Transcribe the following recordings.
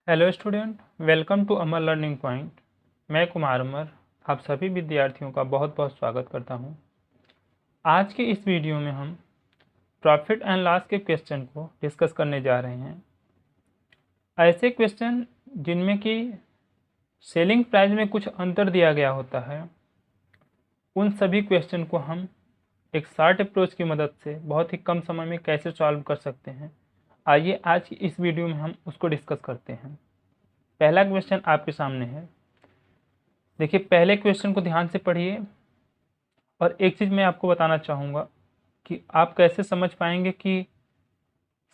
Hello student, welcome to Amar learning point. मैं कुमार अमर आप सभी विद्यार्थियों का बहुत बहुत स्वागत करता हूं। आज के इस वीडियो में हम प्रॉफिट एंड लॉस के क्वेश्चन को डिस्कस करने जा रहे हैं। ऐसे क्वेश्चन जिनमें कि सेलिंग प्राइस में कुछ अंतर दिया गया होता है, उन सभी क्वेश्चन को हम एक शॉर्ट अप्रोच की मदद से बहुत ही कम समय में कैसे सॉल्व कर सकते हैं, आइए आज की इस वीडियो में हम उसको डिस्कस करते हैं। पहला क्वेश्चन आपके सामने है। देखिए, पहले क्वेश्चन को ध्यान से पढ़िए और एक चीज़ मैं आपको बताना चाहूँगा कि आप कैसे समझ पाएंगे कि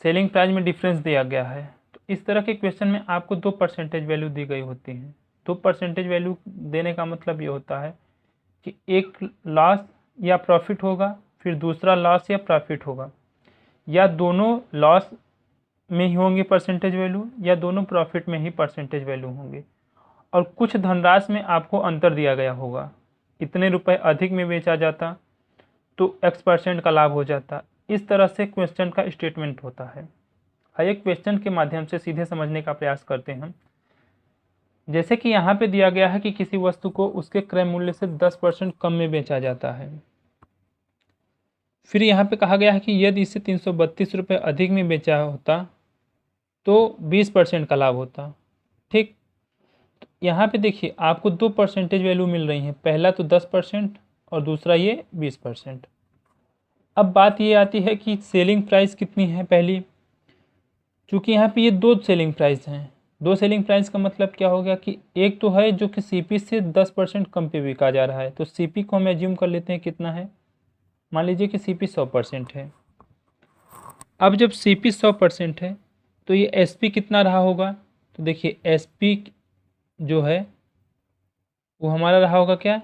सेलिंग प्राइस में डिफरेंस दिया गया है। तो इस तरह के क्वेश्चन में आपको 2 परसेंटेज वैल्यू दी गई होती हैं। 2 परसेंटेज वैल्यू देने का मतलब ये होता है कि एक लॉस या प्रॉफिट होगा, फिर दूसरा लॉस या प्रॉफिट होगा, या दोनों लॉस में ही होंगे परसेंटेज वैल्यू, या दोनों प्रॉफिट में ही परसेंटेज वैल्यू होंगे, और कुछ धनराशि में आपको अंतर दिया गया होगा। इतने रुपए अधिक में बेचा जाता तो X% का लाभ हो जाता। इस तरह से क्वेश्चन का स्टेटमेंट होता है। आइए क्वेश्चन के माध्यम से सीधे समझने का प्रयास करते हैं। जैसे कि यहाँ पे दिया गया है कि किसी वस्तु को उसके क्रय मूल्य से 10% कम में बेचा जाता है। फिर यहाँ पे कहा गया है कि यदि इसे 332 रुपये अधिक में बेचा होता तो 20% का लाभ होता। ठीक, यहाँ पे देखिए आपको 2 परसेंटेज वैल्यू मिल रही हैं। पहला तो 10% और दूसरा ये 20%। अब बात ये आती है कि सेलिंग प्राइस कितनी है पहली। चूँकि यहाँ पे ये 2 सेलिंग प्राइस हैं। 2 सेलिंग प्राइस का मतलब क्या हो गया कि एक तो है जो कि सीपी से 10% कम पे बिका जा रहा है। तो सीपी को हम एज्यूम कर लेते हैं कितना है। मान लीजिए कि सीपी 100% है। अब जब सीपी 100% है तो ये एसपी कितना रहा होगा। तो देखिए एसपी जो है वो हमारा रहा होगा क्या,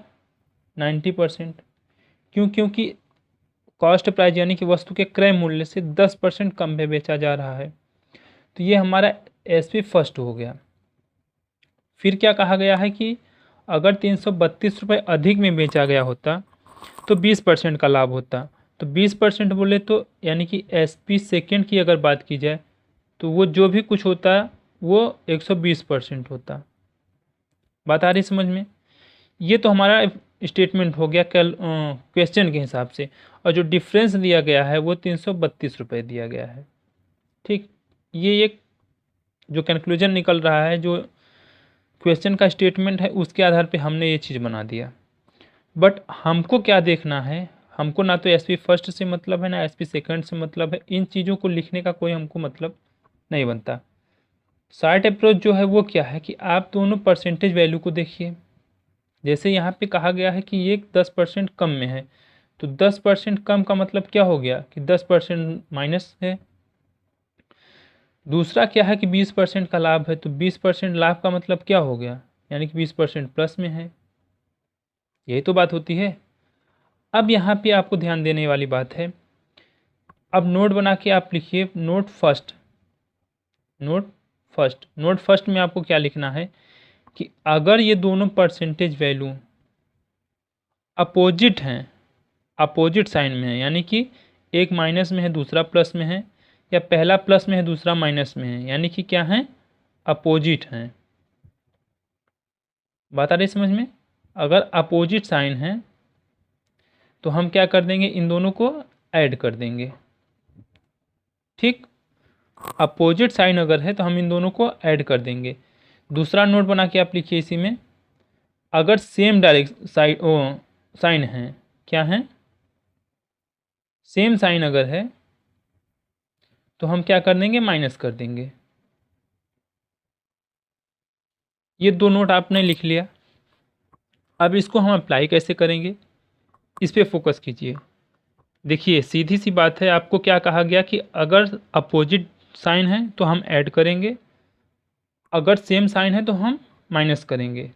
90%। क्योंकि कॉस्ट प्राइस यानी कि वस्तु के क्रय मूल्य से 10% कम में बेचा जा रहा है। तो ये हमारा एसपी फर्स्ट हो गया। फिर क्या कहा गया है कि अगर 332 रुपये अधिक में बेचा गया होता तो 20% का लाभ होता। तो 20% बोले तो यानी कि एसपी सेकेंड की अगर बात की जाए तो वो जो भी कुछ होता वो 120% होता। बात आ रही समझ में। ये तो हमारा स्टेटमेंट हो गया क्वेश्चन के हिसाब से, और जो डिफरेंस दिया गया है वो 332 रुपये दिया गया है। ठीक, ये एक जो कंक्लूजन निकल रहा है, जो क्वेश्चन का स्टेटमेंट है, उसके आधार पे हमने ये चीज़ बना दिया। बट हमको क्या देखना है, हमको ना तो एसपी फर्स्ट से मतलब है ना एसपी सेकंड से मतलब है। इन चीज़ों को लिखने का कोई हमको मतलब नहीं बनता। शॉर्ट अप्रोच जो है वो क्या है कि आप दोनों परसेंटेज वैल्यू को देखिए। जैसे यहाँ पे कहा गया है कि ये 10% कम में है, तो 10% कम का मतलब क्या हो गया कि 10% माइनस है। दूसरा क्या है कि 20% का लाभ है, तो 20% लाभ का मतलब क्या हो गया, यानी कि 20% प्लस में है। यही तो बात होती है। अब यहाँ पे आपको ध्यान देने वाली बात है। अब नोट बना के आप लिखिए नोट फर्स्ट। नोट फर्स्ट में आपको क्या लिखना है कि अगर ये दोनों परसेंटेज वैल्यू अपोजिट हैं, अपोजिट साइन में है, यानी कि एक माइनस में है दूसरा प्लस में है, या पहला प्लस में है दूसरा माइनस में है, यानी कि क्या है, अपोजिट हैं। बात आ रही समझ में। अगर अपोजिट साइन है तो हम क्या कर देंगे, इन दोनों को ऐड कर देंगे। ठीक, अपोजिट साइन अगर है तो हम इन दोनों को ऐड कर देंगे। दूसरा नोट बना के आप लिखिए इसी में, अगर सेम डायरेक्ट साइन है, क्या है, सेम साइन अगर है तो हम क्या कर देंगे, माइनस कर देंगे। ये 2 नोट आपने लिख लिया। अब इसको हम अप्लाई कैसे करेंगे, इस पर फोकस कीजिए। देखिए सीधी सी बात है, आपको क्या कहा गया कि अगर अपोजिट साइन है तो हम ऐड करेंगे, अगर सेम साइन है तो हम माइनस करेंगे।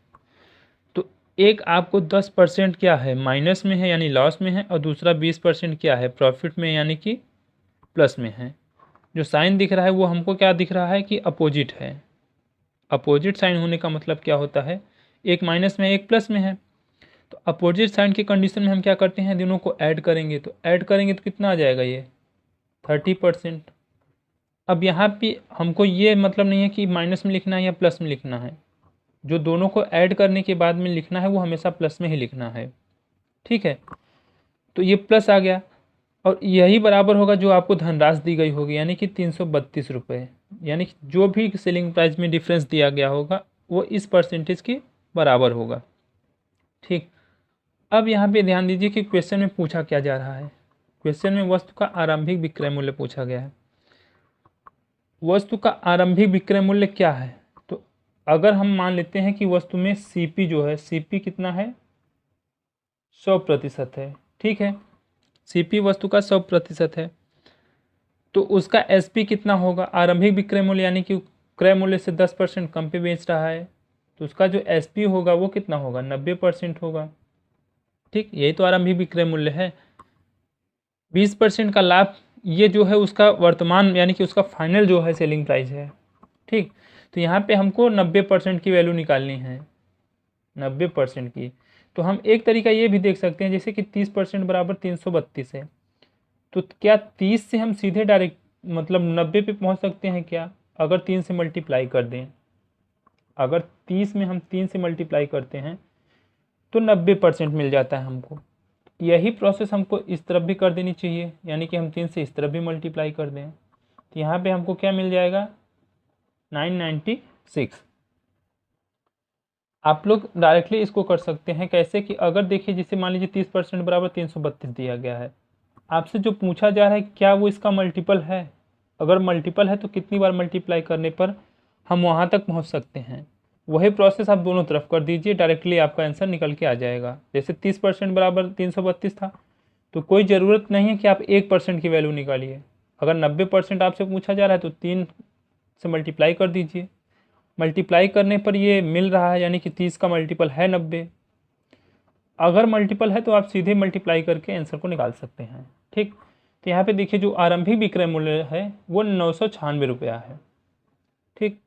तो एक आपको 10% क्या है, माइनस में है यानी लॉस में है, और दूसरा 20% क्या है, प्रॉफिट में यानी कि प्लस में है। जो साइन दिख रहा है वो हमको क्या दिख रहा है कि अपोजिट है। अपोजिट साइन होने का मतलब क्या होता है, एक माइनस में एक प्लस में है। तो अपोजिट साइन की कंडीशन में हम क्या करते हैं, दोनों को ऐड करेंगे। तो ऐड करेंगे तो कितना आ जाएगा, ये 30%। अब यहाँ पे हमको ये मतलब नहीं है कि माइनस में लिखना है या प्लस में लिखना है, जो दोनों को ऐड करने के बाद में लिखना है वो हमेशा प्लस में ही लिखना है। ठीक है, तो ये प्लस आ गया और यही बराबर होगा जो आपको धनराशि दी गई होगी, यानी कि 332 रुपये, यानी कि जो भी सेलिंग प्राइस में डिफरेंस दिया गया होगा वो इस परसेंटेज के बराबर होगा। ठीक, अब यहाँ पे ध्यान दीजिए कि क्वेश्चन में पूछा क्या जा रहा है। क्वेश्चन में वस्तु का आरंभिक विक्रय मूल्य पूछा गया है। वस्तु का आरंभिक विक्रय मूल्य क्या है? तो अगर हम मान लेते हैं कि वस्तु में सीपी जो है, सीपी कितना है, 100% है। ठीक है, सीपी वस्तु का 100% है, तो उसका एसपी कितना होगा? आरंभिक विक्रय मूल्य यानी कि क्रय मूल्य से 10% कम पे बेच रहा है, तो उसका जो एसपी होगा वो कितना होगा? 90% होगा। ठीक, यही तो आरंभिक विक्रय मूल्य है। 20% का लाभ, ये जो है उसका वर्तमान यानी कि उसका फाइनल जो है सेलिंग प्राइस है। ठीक, तो यहाँ पे हमको 90% की वैल्यू निकालनी है, 90% की। तो हम एक तरीका ये भी देख सकते हैं, जैसे कि 30% बराबर 332 है, तो क्या 30 से हम सीधे डायरेक्ट मतलब 90 पे पहुँच सकते हैं क्या? अगर 3 से मल्टीप्लाई कर दें, अगर 30 में हम 3 से मल्टीप्लाई करते हैं तो 90% मिल जाता है हमको। यही प्रोसेस हमको इस तरफ भी कर देनी चाहिए, यानी कि हम 3 से इस तरफ भी मल्टीप्लाई कर दें, तो यहाँ पे हमको क्या मिल जाएगा? 996। आप लोग डायरेक्टली इसको कर सकते हैं कैसे कि अगर देखिए जिसे मान लीजिए 30% बराबर 332 दिया गया है, आपसे जो पूछा जा रहा है क्या वो इसका मल्टीपल है? अगर मल्टीपल है तो कितनी बार मल्टीप्लाई करने पर हम वहाँ तक पहुँच सकते हैं? वही प्रोसेस आप दोनों तरफ कर दीजिए, डायरेक्टली आपका आंसर निकल के आ जाएगा। जैसे 30% बराबर 332 था, तो कोई ज़रूरत नहीं है कि आप 1% की वैल्यू निकालिए। अगर 90% आपसे पूछा जा रहा है तो 3 से मल्टीप्लाई कर दीजिए, मल्टीप्लाई करने पर ये मिल रहा है, यानी कि 30 का मल्टीपल है 90। अगर मल्टीपल है तो आप सीधे मल्टीप्लाई करके आंसर को निकाल सकते हैं। ठीक, तो यहाँ पे देखिए जो आरंभिक विक्रय मूल्य है वो 996 रुपया है। ठीक,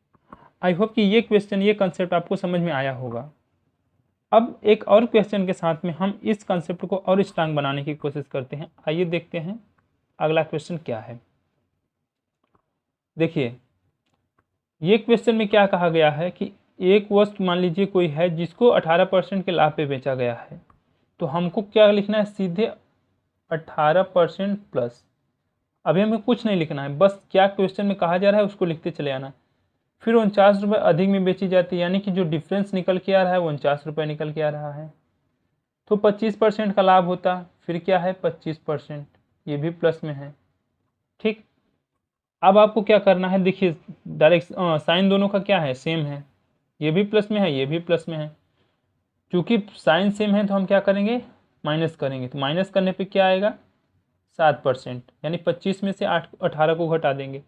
आई होप कि ये क्वेश्चन, ये कंसेप्ट आपको समझ में आया होगा। अब एक और क्वेश्चन के साथ में हम इस कंसेप्ट को और स्ट्रांग बनाने की कोशिश करते हैं। आइए देखते हैं अगला क्वेश्चन क्या है। देखिए ये क्वेश्चन में क्या कहा गया है कि एक वस्तु मान लीजिए कोई है जिसको 18% के लाभ पे बेचा गया है, तो हमको क्या लिखना है? सीधे 18% प्लस। अभी हमें कुछ नहीं लिखना है, बस क्या क्वेश्चन में कहा जा रहा है उसको लिखते चले आना। फिर 49 रुपये अधिक में बेची जाती है, यानी कि जो डिफरेंस निकल के आ रहा है वो 49 रुपये निकल के आ रहा है। तो 25% का लाभ होता, फिर क्या है? 25%, ये भी प्लस में है। ठीक, अब आपको क्या करना है? देखिए डायरेक्ट साइन दोनों का क्या है? सेम है, ये भी प्लस में है, ये भी प्लस में है। क्योंकि साइन सेम है तो हम क्या करेंगे? माइनस करेंगे, तो माइनस करने पे क्या आएगा? 7%, यानी 25 में से 18 को घटा देंगे।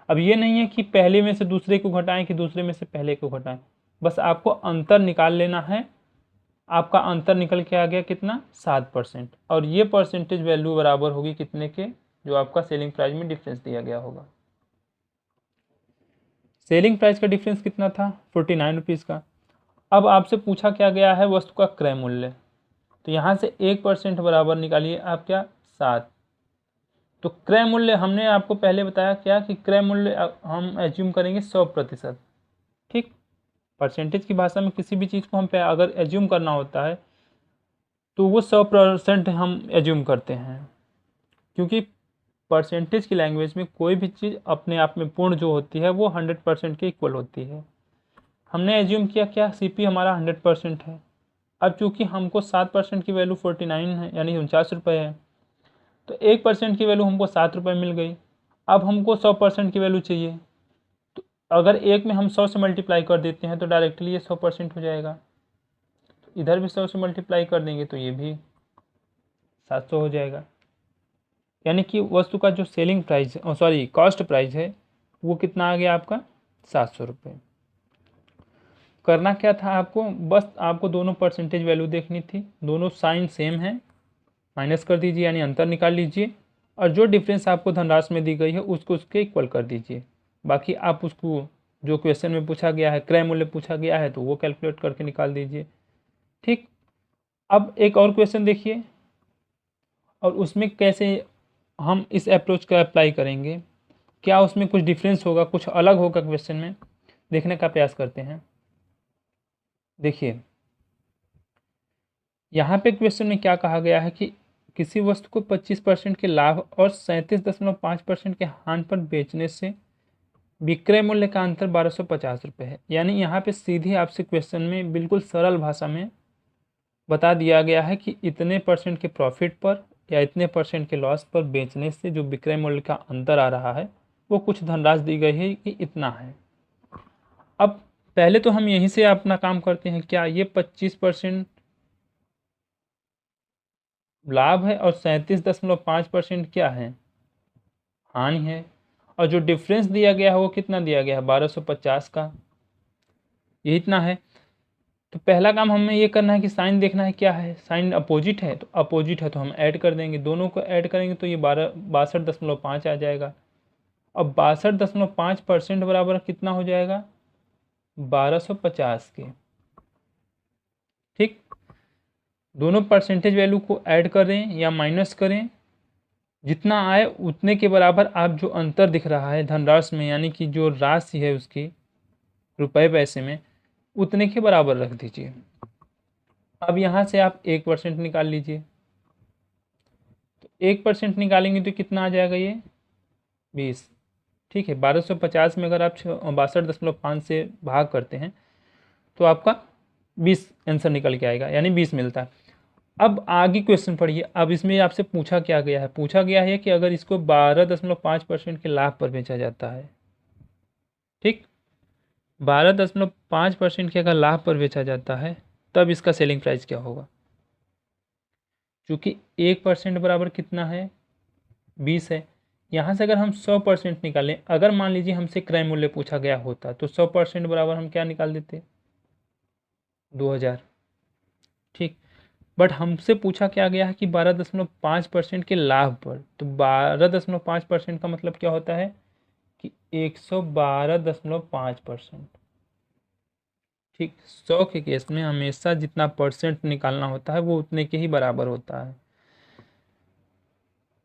अब ये नहीं है कि पहले में से दूसरे को घटाएं कि दूसरे में से पहले को घटाएं, बस आपको अंतर निकाल लेना है। आपका अंतर निकल के आ गया कितना? 7%, और ये परसेंटेज वैल्यू बराबर होगी कितने के? जो आपका सेलिंग प्राइस में डिफरेंस दिया गया होगा। सेलिंग प्राइस का डिफरेंस कितना था? 49 रुपीज़ का। अब आपसे पूछा क्या गया है? वस्तु का क्रय मूल्य। तो यहाँ से 1% बराबर निकालिए आप क्या? 7। तो क्रय मूल्य हमने आपको पहले बताया क्या कि क्रय मूल्य हम एज्यूम करेंगे 100%। ठीक, परसेंटेज की भाषा में किसी भी चीज़ को हम अगर एज्यूम करना होता है तो वो 100% हम एज्यूम करते हैं, क्योंकि परसेंटेज की लैंग्वेज में कोई भी चीज़ अपने आप में पूर्ण जो होती है वो 100% के इक्वल होती है। हमने एज्यूम किया क्या? सीपी हमारा 100% है। अब चूंकि हमको 7% की वैल्यू 49 है, यानी 49 रुपये है, तो 1% की वैल्यू हमको 7 रुपये मिल गई। अब हमको 100% की वैल्यू चाहिए, तो अगर एक में हम 100 से मल्टीप्लाई कर देते हैं तो डायरेक्टली ये 100% हो जाएगा। तो इधर भी 100 से मल्टीप्लाई कर देंगे तो ये भी 700 हो जाएगा। यानी कि वस्तु का जो selling price sorry cost price है वो कितना आ गया आपका? 700 रुपये। करना क्या था आपको? बस आपको दोनों परसेंटेज वैल्यू देखनी थी, दोनों साइन सेम है, माइनस कर दीजिए यानी अंतर निकाल लीजिए, और जो डिफरेंस आपको धनराशि में दी गई है उसको उसके इक्वल कर दीजिए। बाकी आप उसको जो क्वेश्चन में पूछा गया है, क्रय मूल्य पूछा गया है, तो वो कैलकुलेट करके निकाल दीजिए। ठीक, अब एक और क्वेश्चन देखिए, और उसमें कैसे हम इस अप्रोच को अप्लाई करेंगे। क्या उसमें कुछ डिफरेंस होगा, कुछ अलग होगा क्वेश्चन में, देखने का प्रयास करते हैं। देखिए यहाँ पे क्वेश्चन में क्या कहा गया है कि किसी वस्तु को 25% के लाभ और 37.5% के हानि पर बेचने से विक्रय मूल्य का अंतर 1250 रुपये है। यानी यहाँ पे सीधे आपसे क्वेश्चन में बिल्कुल सरल भाषा में बता दिया गया है कि इतने परसेंट के प्रॉफिट पर या इतने परसेंट के लॉस पर बेचने से जो विक्रय मूल्य का अंतर आ रहा है वो कुछ धनराशि दी गई है कि इतना है। अब पहले तो हम यहीं से अपना काम करते हैं, क्या ये 25% लाभ है और 37.5% क्या है, हानि है। और जो डिफरेंस दिया गया है वो कितना दिया गया है, 1250 का, ये इतना है। तो पहला काम हमें ये करना है कि साइन देखना है क्या है, साइन अपोजिट है, तो अपोजिट है तो हम ऐड कर देंगे, दोनों को ऐड करेंगे तो ये 62.5 आ जाएगा। अब 62.5% बराबर कितना हो जाएगा, 1250 के। ठीक, दोनों परसेंटेज वैल्यू को ऐड करें या माइनस करें, जितना आए उतने के बराबर आप जो अंतर दिख रहा है धनराशि में, यानी कि जो राशि है उसकी रुपए पैसे में, उतने के बराबर रख दीजिए। अब यहाँ से आप 1% निकाल लीजिए, तो 1% निकालेंगे तो कितना आ जाएगा, ये 20। ठीक है, 1250 में अगर आप 62.5 से भाग करते हैं तो आपका 20 आंसर निकल के आएगा, यानी 20 मिलता है। अब आगे क्वेश्चन पढ़िए। अब इसमें आपसे पूछा क्या गया है, पूछा गया है कि अगर इसको 12.5% के लाभ पर बेचा जाता है, ठीक, 12.5% के अगर लाभ पर बेचा जाता है तब इसका सेलिंग प्राइस क्या होगा। चूँकि 1% बराबर कितना है, 20 है। यहाँ से अगर हम 100% निकालें, अगर मान लीजिए हमसे क्रय मूल्य पूछा गया होता तो 100% बराबर हम क्या निकाल देते, 2000। ठीक, बट हमसे पूछा क्या गया है कि 12.5% के लाभ पर, तो 12.5% का मतलब क्या होता है कि 112.5%। ठीक, 100 के केस में हमेशा जितना परसेंट निकालना होता है वो उतने के ही बराबर होता है।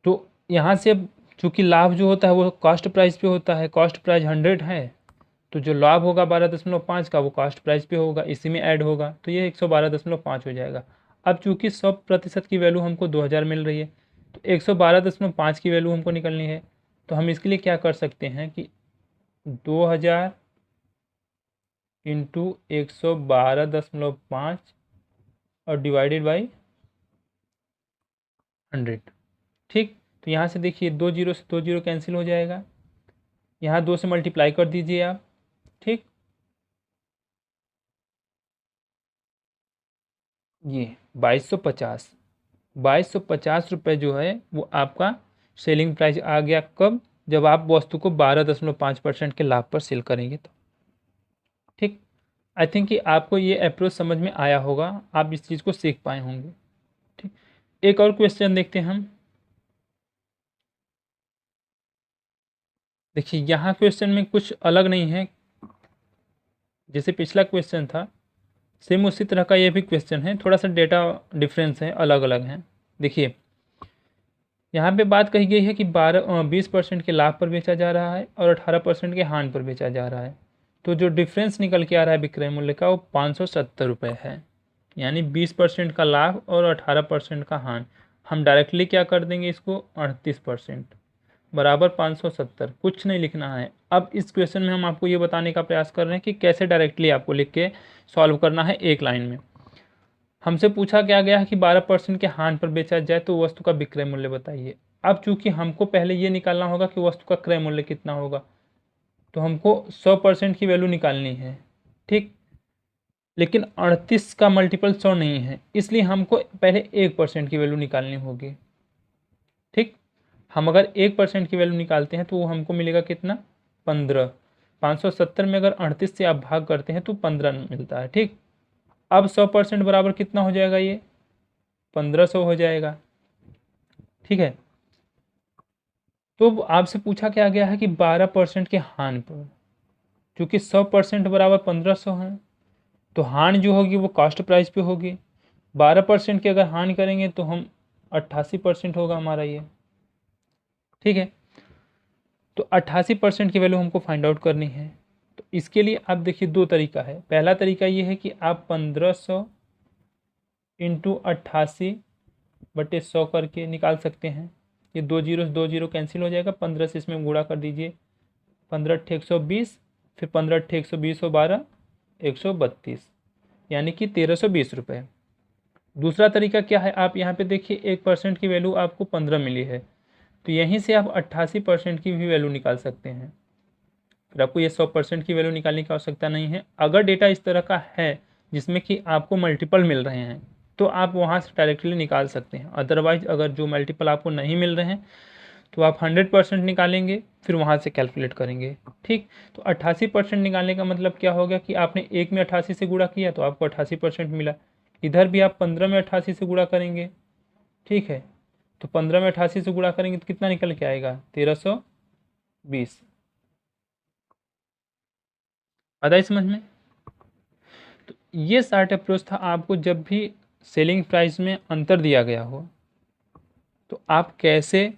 तो यहाँ से अब चूँकि लाभ जो होता है वो कॉस्ट प्राइस पे होता है, कॉस्ट प्राइस 100 है, तो जो लाभ होगा 12.5 का वो कॉस्ट प्राइस पे होगा, इसी में ऐड होगा, तो ये 112.5 हो जाएगा। अब चूँकि 100% की वैल्यू हमको 2000 मिल रही है, तो 112.5 की वैल्यू हमको निकलनी है। तो हम इसके लिए क्या कर सकते हैं कि 2000 इंटू 112.5 और डिवाइडेड बाई 100। ठीक, तो यहाँ से देखिए 2 जीरो से 2 जीरो कैंसिल हो जाएगा, यहाँ 2 से मल्टीप्लाई कर दीजिए आप। ठीक, ये 2250 रुपये जो है वो आपका सेलिंग प्राइस आ गया। कब, जब आप वस्तु को 12.5% के लाभ पर सेल करेंगे तो। ठीक, आई थिंक कि आपको ये अप्रोच समझ में आया होगा, आप इस चीज़ को सीख पाए होंगे। ठीक, एक और क्वेश्चन देखते हैं हम। देखिए यहाँ क्वेश्चन में कुछ अलग नहीं है, जैसे पिछला क्वेश्चन था सेम उसी तरह का ये भी क्वेश्चन है, थोड़ा सा डेटा डिफरेंस है, अलग अलग हैं। देखिए यहाँ पे बात कही गई है कि 20% के लाभ पर बेचा जा रहा है और 18% के हानि पर बेचा जा रहा है। तो जो डिफरेंस निकल के आ रहा है विक्रय मूल्य का वो 570 रुपये है, यानी 20% का लाभ और 18% का हानि। हम डायरेक्टली क्या कर देंगे इसको, 38% बराबर 570, कुछ नहीं लिखना है। अब इस क्वेश्चन में हम आपको ये बताने का प्रयास कर रहे हैं कि कैसे डायरेक्टली आपको लिख के सॉल्व करना है एक लाइन में। हमसे पूछा क्या गया है कि 12% के हानि पर बेचा जाए तो वस्तु का विक्रय मूल्य बताइए। अब चूंकि हमको पहले ये निकालना होगा कि वस्तु का क्रय मूल्य कितना होगा, तो हमको 100% की वैल्यू निकालनी है। ठीक, लेकिन 38 का मल्टीपल 100 नहीं है, इसलिए हमको पहले 1% की वैल्यू निकालनी होगी। ठीक, हम अगर 1% की वैल्यू निकालते हैं तो वो हमको मिलेगा कितना, 15। 570 में अगर 38 से आप भाग करते हैं तो 15 मिलता है। ठीक, अब 100% बराबर कितना हो जाएगा, ये 1500 हो जाएगा। ठीक है, तो आपसे पूछा क्या गया है कि 12% के हानि पर, क्योंकि 100% बराबर 1500 है, तो हानि जो होगी वो कॉस्ट प्राइस पे होगी। 12% की अगर हानि करेंगे तो हम 88% होगा हमारा ये। ठीक है, तो 88% की वैल्यू हमको फाइंड आउट करनी है। तो इसके लिए आप देखिए दो तरीका है। पहला तरीका ये है कि आप 1500 इंटू 88/100 करके निकाल सकते हैं। ये 2 कैंसिल हो जाएगा, 15 से इसमें गुणा कर दीजिए, 15 × 120, फिर 15 × 120 = 12, 132, यानी कि 1320 रुपये। दूसरा तरीका क्या है, आप यहाँ पे देखिए 1% की वैल्यू आपको 15 मिली है, तो यहीं से आप 88% की भी वैल्यू निकाल सकते हैं। फिर आपको ये 100% की वैल्यू निकालने की आवश्यकता नहीं है। अगर डेटा इस तरह का है जिसमें कि आपको मल्टीपल मिल रहे हैं तो आप वहाँ से डायरेक्टली निकाल सकते हैं। अदरवाइज अगर जो मल्टीपल आपको नहीं मिल रहे हैं तो आप 100% निकालेंगे, फिर वहाँ से कैलकुलेट करेंगे। ठीक, तो 88% निकालने का मतलब क्या हो गया कि आपने 1 में 88 से गुणा किया तो आपको 88% मिला। इधर भी आप 15 में 88 से गुणा करेंगे। ठीक है, तो 15 में 88 से गुणा करेंगे तो कितना निकल के आएगा, 1320। आता है समझ में? तो ये शार्ट अप्रोच था। आपको जब भी सेलिंग प्राइस में अंतर दिया गया हो तो आप कैसे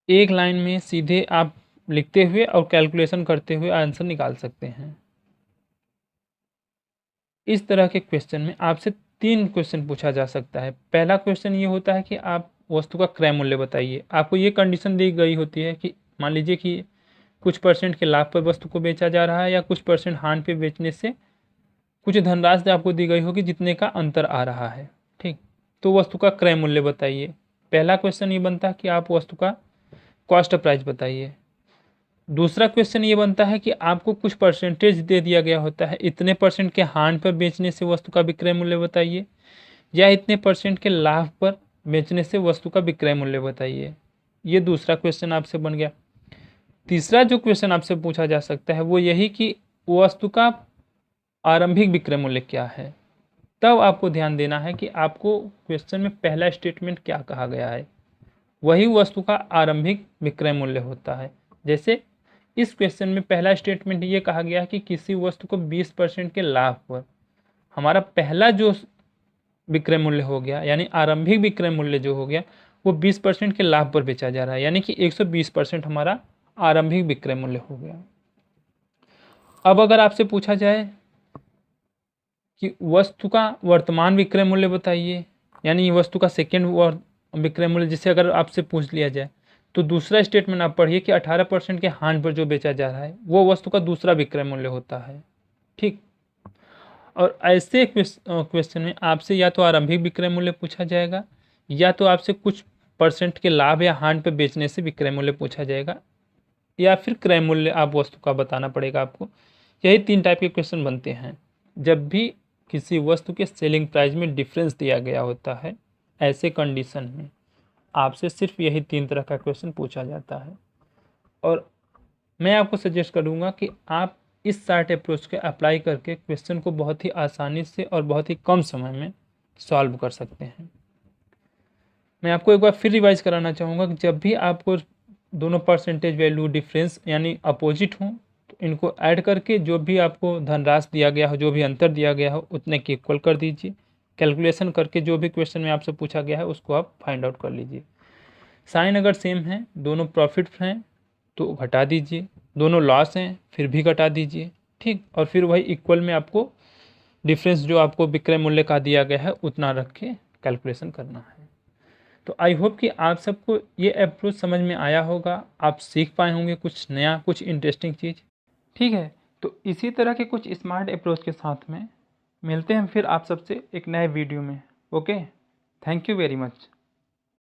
एक लाइन में सीधे आप लिखते हुए और कैलकुलेशन करते हुए आंसर निकाल सकते हैं। इस तरह के क्वेश्चन में आपसे 3 क्वेश्चन पूछा जा सकता है। पहला क्वेश्चन ये होता है कि आप वस्तु का क्रय मूल्य बताइए। आपको ये कंडीशन दी गई होती है कि मान लीजिए कि कुछ % के लाभ पर वस्तु को बेचा जा रहा है या कुछ % हानि पे बेचने से कुछ धनराशि आपको दी गई होगी जितने का अंतर आ रहा है। ठीक, तो वस्तु का क्रय मूल्य बताइए। पहला क्वेश्चन ये बनता है कि आप वस्तु का कॉस्ट प्राइस बताइए। दूसरा क्वेश्चन ये बनता है कि आपको कुछ परसेंटेज दे दिया गया होता है, इतने % के हानि पर बेचने से वस्तु का विक्रय मूल्य बताइए, या इतने % के लाभ पर बेचने से वस्तु का विक्रय मूल्य बताइए। ये दूसरा क्वेश्चन आपसे बन गया। तीसरा जो क्वेश्चन आपसे पूछा जा सकता है वो यही कि वस्तु का आरंभिक विक्रय मूल्य क्या है। तब आपको ध्यान देना है कि आपको क्वेश्चन में पहला स्टेटमेंट क्या कहा गया है, वही वस्तु का आरंभिक विक्रय मूल्य होता है। जैसे इस क्वेश्चन में पहला स्टेटमेंट ये कहा गया है कि किसी वस्तु को 20% के लाभ पर, हमारा पहला जो विक्रय मूल्य हो गया यानी आरंभिक विक्रय मूल्य जो हो गया वो 20% के लाभ पर बेचा जा रहा है, यानी कि 120% हमारा आरंभिक विक्रय मूल्य हो गया। अब अगर आपसे पूछा जाए कि वस्तु का वर्तमान विक्रय मूल्य बताइए, यानी वस्तु का सेकेंड विक्रय मूल्य, जिसे अगर आपसे पूछ लिया जाए तो दूसरा स्टेटमेंट आप पढ़िए कि 18% के हानि पर जो बेचा जा रहा है वो वस्तु का दूसरा विक्रय मूल्य होता है। ठीक, और ऐसे क्वेश्चन में आपसे या तो आरंभिक विक्रय मूल्य पूछा जाएगा या तो आपसे कुछ % के लाभ या हानि पर बेचने से विक्रय मूल्य पूछा जाएगा, या फिर क्रय मूल्य आप वस्तु का बताना पड़ेगा आपको। यही 3 टाइप के क्वेश्चन बनते हैं जब भी किसी वस्तु के सेलिंग प्राइस में डिफरेंस दिया गया होता है। ऐसे कंडीशन में आपसे सिर्फ यही 3 तरह का क्वेश्चन पूछा जाता है, और मैं आपको सजेस्ट करूंगा कि आप इस शार्ट अप्रोच के अप्लाई करके क्वेश्चन को बहुत ही आसानी से और बहुत ही कम समय में सॉल्व कर सकते हैं। मैं आपको एक बार फिर रिवाइज कराना चाहूँगा कि जब भी आपको दोनों परसेंटेज वैल्यू डिफरेंस यानी अपोजिट हों तो इनको ऐड करके जो भी आपको धनराशि दिया गया हो, जो भी अंतर दिया गया हो, उतने के इक्वल कर दीजिए। कैलकुलेशन करके जो भी क्वेश्चन में आपसे पूछा गया है उसको आप फाइंड आउट कर लीजिए। साइन अगर सेम है, दोनों प्रॉफिट हैं तो घटा दीजिए, दोनों लॉस हैं फिर भी घटा दीजिए। ठीक, और फिर वही इक्वल में आपको डिफरेंस जो आपको विक्रय मूल्य का दिया गया है उतना रख के कैलकुलेशन करना है। तो आई होप कि आप सबको ये अप्रोच समझ में आया होगा, आप सीख पाए होंगे कुछ नया, कुछ इंटरेस्टिंग चीज़। ठीक है, तो इसी तरह के कुछ स्मार्ट अप्रोच के साथ में मिलते हैं फिर आप सबसे एक नए वीडियो में। Okay, thank you very much.